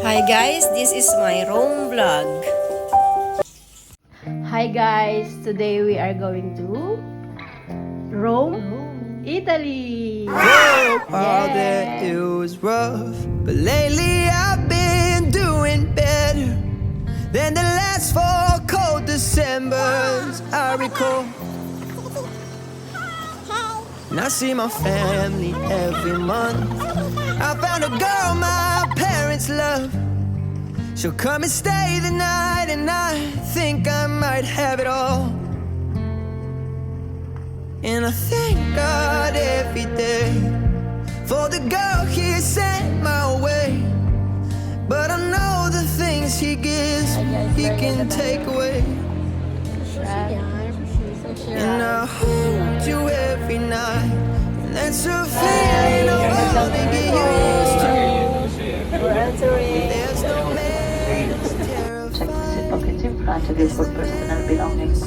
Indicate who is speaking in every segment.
Speaker 1: Hi guys, this is my Rome vlog.
Speaker 2: Hi guys, today we are going to Rome, Italy.
Speaker 3: All that it was rough, but lately I've been doing better than the last 4 cold Decembers I recall. And I see my family every month. I found a girl my parents love. She'll come and stay the night, and I think I might have it all. And I thank God every day for the girl He sent my way. But I know the things He gives, He can take away. And I hold you every night, and that's a feeling I want to get used to. There's no man that's
Speaker 4: Check the seat
Speaker 3: terrified.
Speaker 4: pockets in front of you for personal belongings.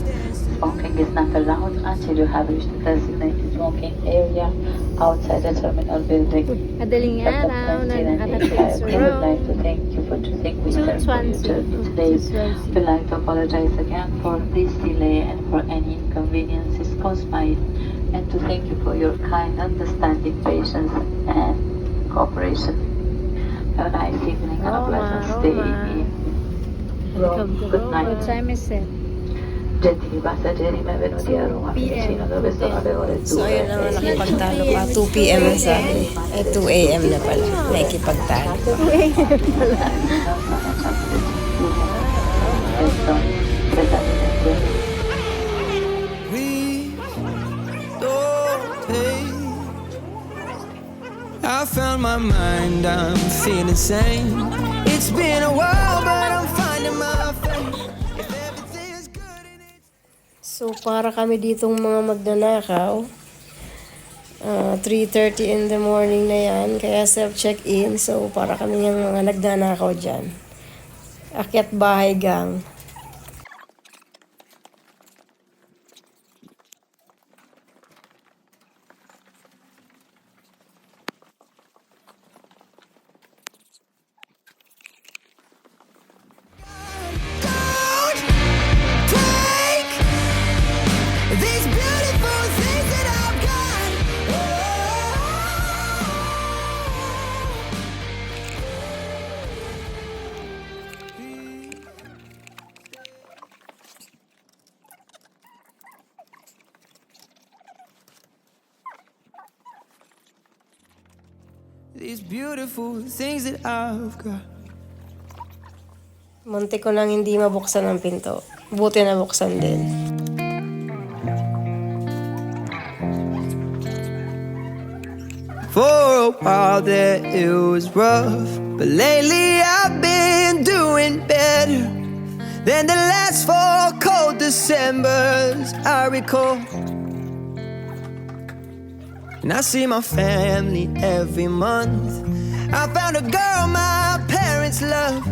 Speaker 4: Smoking is not allowed until you have reached the designated smoking area outside the terminal building.
Speaker 2: Madaling
Speaker 4: Captain
Speaker 2: araw na
Speaker 4: Francine and
Speaker 2: nakatating
Speaker 4: Nick,
Speaker 2: sa
Speaker 4: we would
Speaker 2: Rome.
Speaker 4: like to thank you for choosing Winter for your journey today. We'd like to apologize again for this delay and for any inconveniences caused by it, and to thank you for your kind, understanding, patience, and cooperation. Have a nice evening and a pleasant stay in Rome. Good night.
Speaker 2: What time is it?
Speaker 4: Gentili passeggeri, benvenuti a Roma, Fiumicino, dove sono le ore 2.
Speaker 1: So ayun na nga, nakipagtalo pa. 2 p.m. na sabi. 2 a.m. na pala. Nakikipagtalo.
Speaker 3: We don't pay. I found my mind, I'm feeling sane. It's been a while, but I'm finding my faith. If everything's good and it's
Speaker 1: So para kami ditong mga magnanakaw. 3:30 in the morning na yan. Kaya self-check-in. So para kami yung mga nagnanakaw dyan. Akyat bahay gang.
Speaker 3: Don't take these beautiful things that I've got. These beautiful things that I've got.
Speaker 1: Munti ko nang hindi mabuksan ang pinto. Buti na buksan din.
Speaker 3: For a while there it was rough, but lately I've been doing better than the last 4 cold Decembers I recall. And I see my family every month. I found a girl my parents love.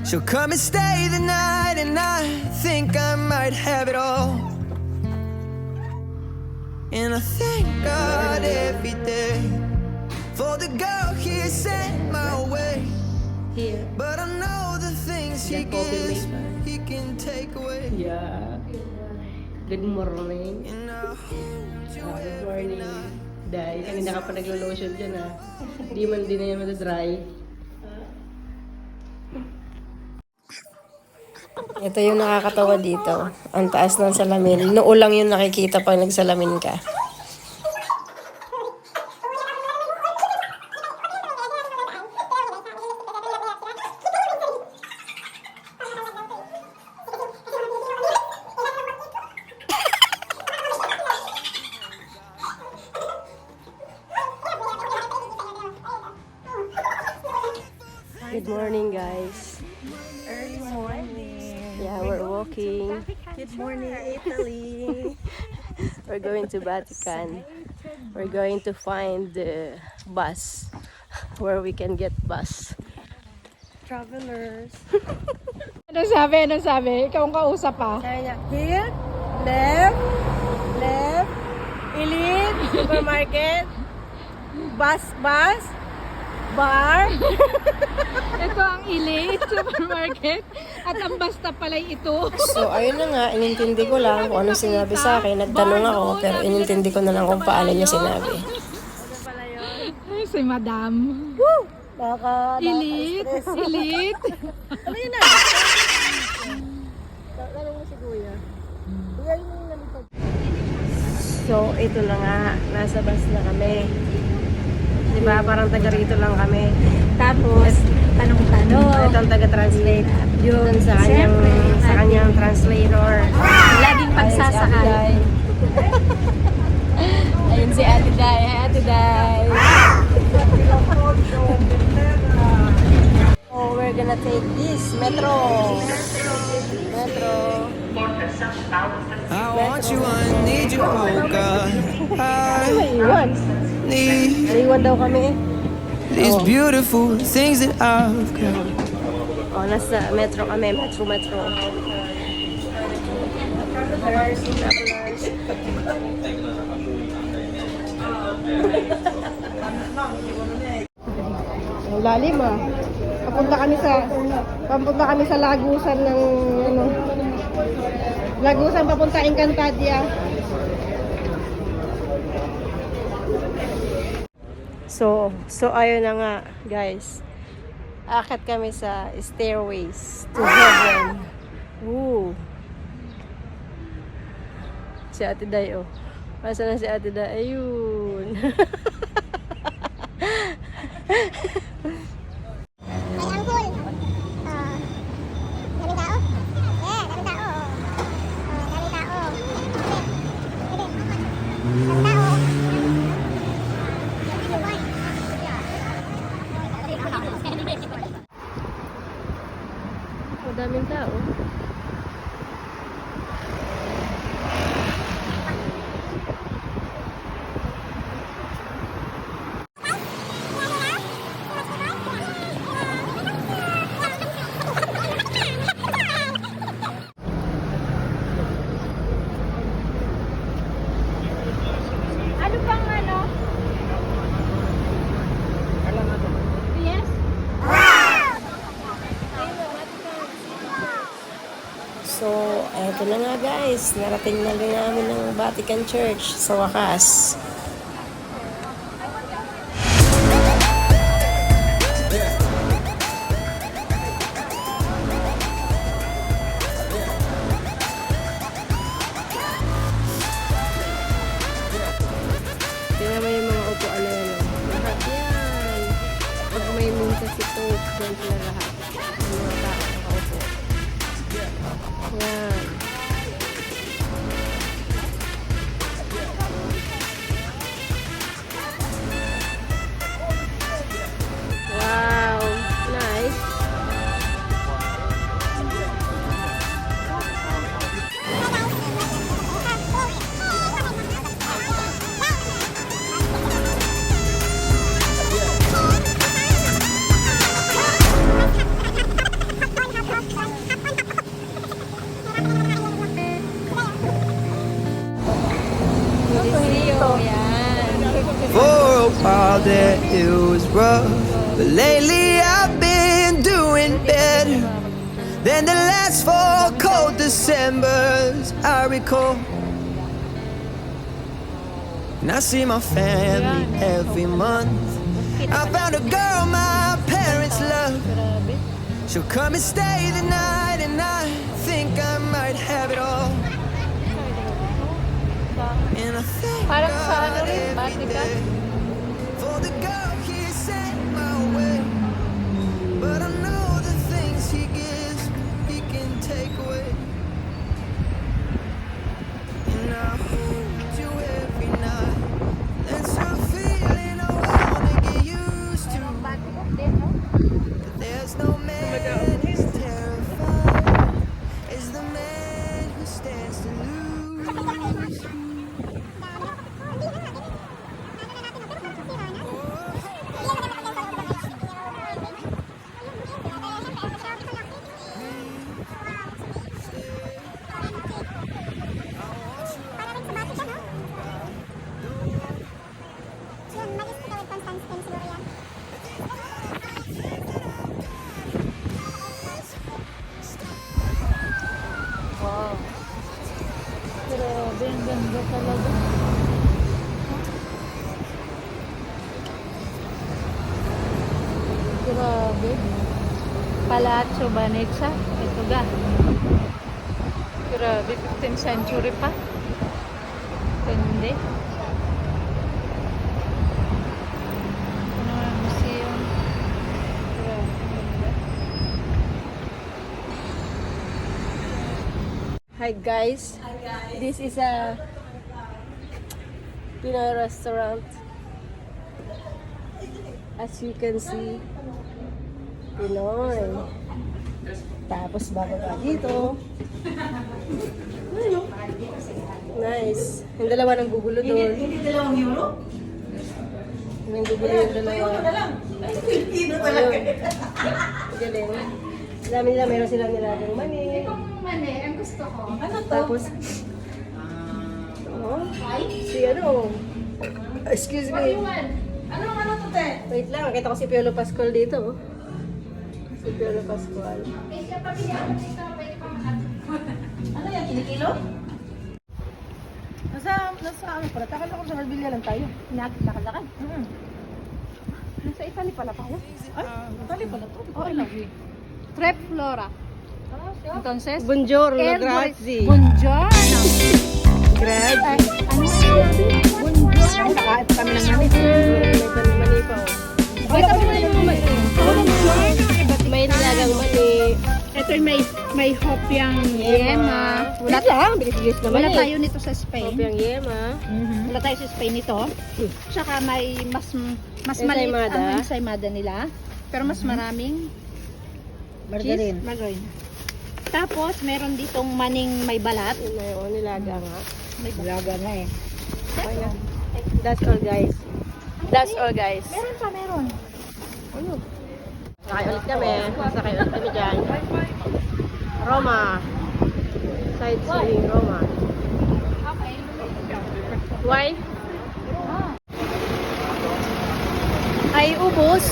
Speaker 3: She'll come and stay the night, and I think I might have it all. And I thank God every day for the girl He sent my way.
Speaker 2: Here.
Speaker 3: But I know the things He
Speaker 2: That coffee
Speaker 3: gives,
Speaker 2: maker.
Speaker 3: He can take away.
Speaker 2: Yeah. Good morning.
Speaker 3: And I hold you
Speaker 2: Good
Speaker 3: every
Speaker 2: morning.
Speaker 3: night.
Speaker 2: Dahil kanina ka pa naglo-lotion dyan ah. Di man din na yan madadry.
Speaker 1: Ito yung nakakatawa dito. Ang taas ng salamin. Noo lang yung nakikita pag nagsalamin ka. Good morning, guys.
Speaker 5: Early morning.
Speaker 1: Yeah, we're walking.
Speaker 5: Good morning, Italy.
Speaker 1: We're going to Vatican. We're going to find the bus where we can get bus.
Speaker 5: Travelers.
Speaker 6: Ano sabi? Ano sabi? Ikaw ang kausap pa.
Speaker 5: Sabi niya, here, left, Elite, supermarket, bus, bar.
Speaker 6: Ito ang Elite Supermarket at ang basta pala'y ito.
Speaker 1: So, ayun na nga, inintindi ko lang kung ano sinabi sa akin. Nagtanong ako, pero inintindi ko na lang kung paano niya sinabi.
Speaker 6: Ay, si Madam. Elite. Elite.
Speaker 5: Ano yun na? Tanong mo si Kuya. Kuya, yun yung nalipad.
Speaker 1: So, ito na nga, nasa bus na kami. Diba, parang taga rito lang kami.
Speaker 5: Tapos, tanong-tanong.
Speaker 1: Ito ang taga-translate. Yun sa kanyang,
Speaker 5: Siyempre,
Speaker 1: sa kanyang translator.
Speaker 5: Laging pagsasakal.
Speaker 1: Ayun si Ate Day. Hi, Ate Day. Oh, we're gonna take this metro. Metro.
Speaker 3: I want you, I need you, oh God. I
Speaker 1: Iwan.
Speaker 3: need
Speaker 1: Naiwan daw kami.
Speaker 3: these beautiful things that I've got.
Speaker 1: Oh, nasa metro kami. Metro.
Speaker 5: Ang lalim ah. Papunta kami sa Lagusan ng ano. Lagusan papunta Encantadia.
Speaker 1: So ayun na nga, guys. Akit kami sa stairways to heaven. Ooh. Si Ate Day, oh. Masa na si Ate Day? Ayun. Daming tao.
Speaker 6: Ano pang ano? Yes?
Speaker 1: So, eto na nga guys. Narating na rin namin ng Vatican Church sa wakas. Tingnan mo yung mga upuan na yan. Lahat yan. Pag may minta si Pope, dyan sila lahat. Yung mga tao nakaupo. Yan. Wow. Nice.
Speaker 3: For a while there it was rough, but lately I've been doing better than the last 4 cold Decembers I recall. And I see my family every month. I found a girl my parents love. She'll come and stay the night, and I think I might have it all. And I thank God every day for the girl he sent my way. But I know the things he gives, he can take away. And I hold you every night. That's a feeling I wanna get used to. But there's no man as terrified as the man who stands to lose.
Speaker 1: Ganda talaga. Grabe.
Speaker 6: Palazzo Venezia. Ito ga. Grabe, 15th century pa. Tindi. Ito naman ang museum. Grabe, ganda.
Speaker 1: Hi guys. This is a Pinoy restaurant. As you can see, Pinoy. Tapos bababa dito. Ayun. Nice. Yung dalawa nang gugulo doon. Hindi dalawang euro? Yung gugulo yung dalawa. Ay, Pilipino talaga. Galing. Dami nila, meron silang nilagang mani.
Speaker 5: Mani, ang gusto ko. Ano to?
Speaker 1: Tapos, si ano, excuse me.
Speaker 5: Ano to, te?
Speaker 1: Wait lang, nakita ko si Piolo Pascual dito. Si Piolo Pascual.
Speaker 5: Ano yan, kinikilo?
Speaker 1: Nasa ano pala? Takal ako sa Marbella lang tayo.
Speaker 5: Lakad-lakad. Nasa Italy pala tayo.
Speaker 1: Ay, Italy pala to.
Speaker 6: Oh, I love you. Trep Flora. Entonces,
Speaker 1: Buongiorno,
Speaker 6: Air
Speaker 1: grazie.
Speaker 6: Buongiorno.
Speaker 1: Grazie.
Speaker 6: Ano yun? Buongiorno.
Speaker 5: Nakain pa kami ng mani.
Speaker 1: May mani pa oh. Wait, tapos na yung mani. May nilagang mani.
Speaker 6: Ito may hopyang yema.
Speaker 1: Wala lang, bilis-bilis naman
Speaker 6: Wala
Speaker 1: eh.
Speaker 6: tayo nito sa Spain.
Speaker 1: Kopyang yema.
Speaker 6: Wala tayo sa Spain nito. Tsaka may mas maliit
Speaker 1: Ensaymada.
Speaker 6: ang ensaymada nila. Pero mas maraming
Speaker 1: Margarine.
Speaker 6: cheese. Margarine. Tapos meron ditong maning may balat.
Speaker 1: Yun na yun, nilaga nga.
Speaker 6: May balat nga eh.
Speaker 1: Okay na. That's all guys. That's all guys.
Speaker 6: Meron pa, meron.
Speaker 1: Ano? Sakay ulit kami. Sakay ulit kami dyan. Roma. Sightseeing Roma. Why?
Speaker 6: Ay ubos.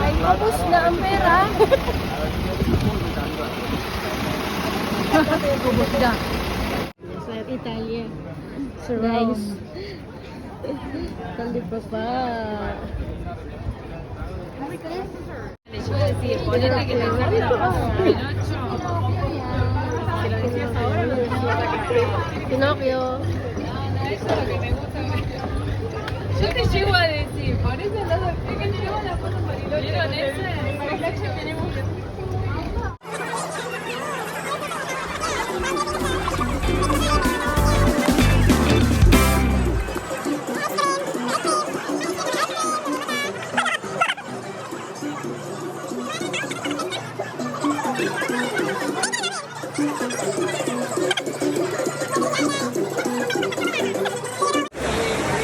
Speaker 1: Ay, ubos na ang pera.
Speaker 6: Ubos na.
Speaker 1: Sa Italia.
Speaker 6: Surround.
Speaker 1: Tali pa pa. Pinocchio.
Speaker 7: Yo te llevo a decir, por eso es que te llevo la foto Bariloche. ¿Vieron ese? Bariloche tenemos que...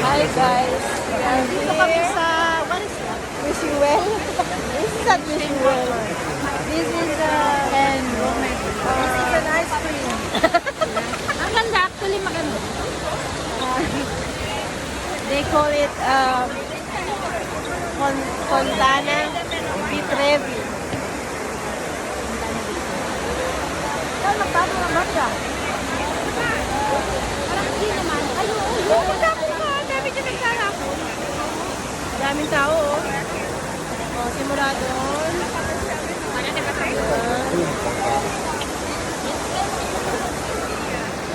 Speaker 1: Hi guys.
Speaker 6: Dito kami sa, what is that?
Speaker 1: Wish you well. This is not wish you well. This is
Speaker 6: And romance.
Speaker 1: this is an ice cream.
Speaker 6: Ang ganda, actually maganda.
Speaker 1: They call it Fontana di Trevi.
Speaker 6: Saan magtapo ng bata? Parang hindi naman. Ayun, magtapo ka. Dami ka nagtarapo.
Speaker 1: Daming tao oh. Oh, simula doon.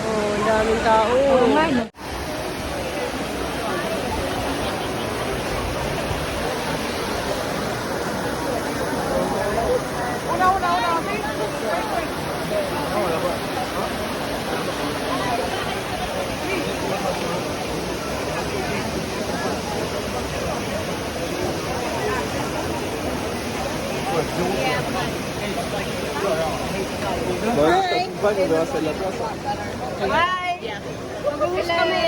Speaker 1: Oh, ang daming tao.
Speaker 6: Oo nga, no?
Speaker 1: Bye! Mag-uwi kami.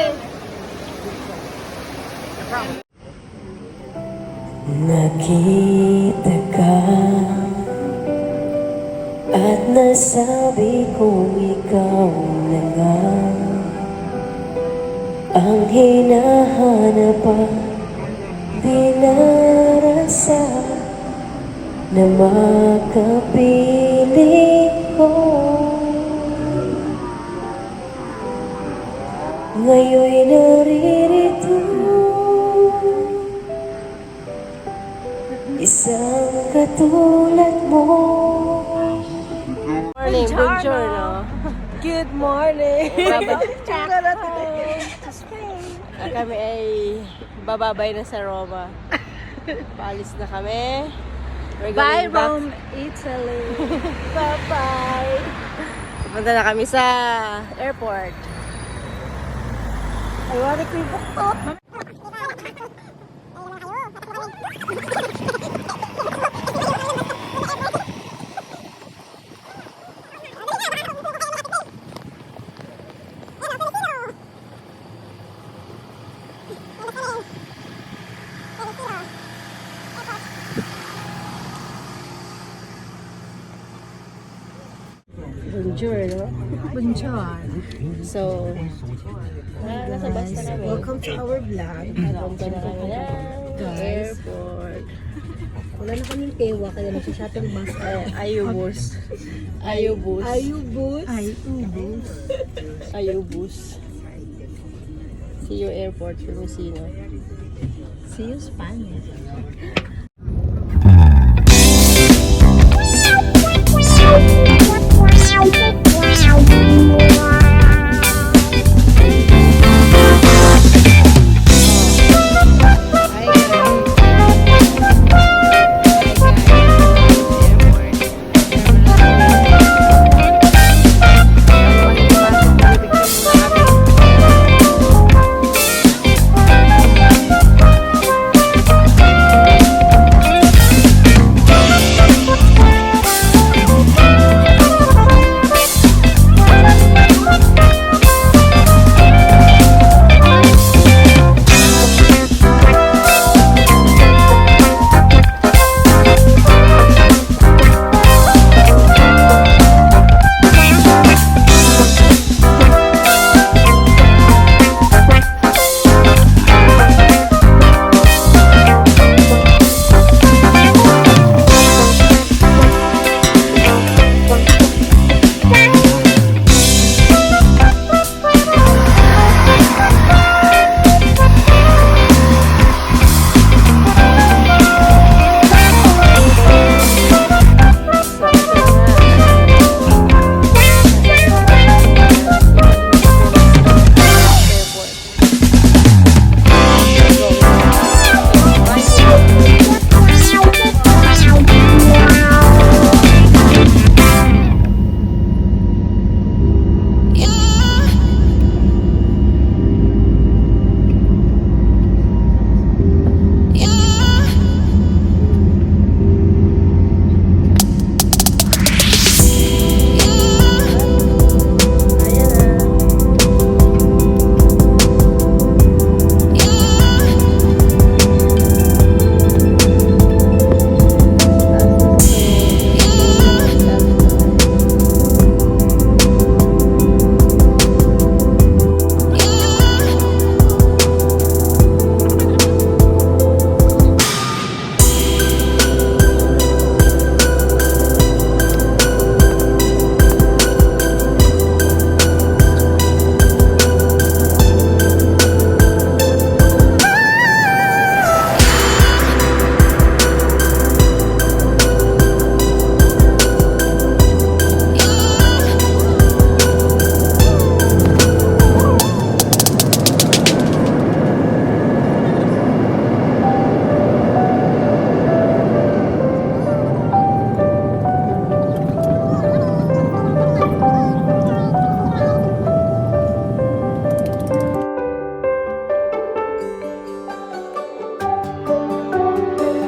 Speaker 8: Nakita ka at nasabi kong ikaw na nga ang hinahanap at dinarasal na makapiling ko. ngayon'y naririto. Isang katulad mo.
Speaker 2: Morning, buongiorno.
Speaker 1: Good morning!
Speaker 2: Kami ay bababay na sa Roma. Paalis na kami. We're going back.
Speaker 6: Italy.
Speaker 2: Bye-bye! Pupunta na kami sa airport. Ay, wari ko yung buktot. Bonjour, no?
Speaker 5: Bonjour.
Speaker 2: So, nasa bus na kami.
Speaker 5: Welcome to our vlog.
Speaker 2: Pupunta na kami ng airport.
Speaker 5: Wala na kaming pewa, kaya nag-shuttle bus.
Speaker 2: Ayubus. Ayubus.
Speaker 5: Ayubus. Ayubus.
Speaker 2: Ayubus. See you airport, Firmicino.
Speaker 5: See you Spanish.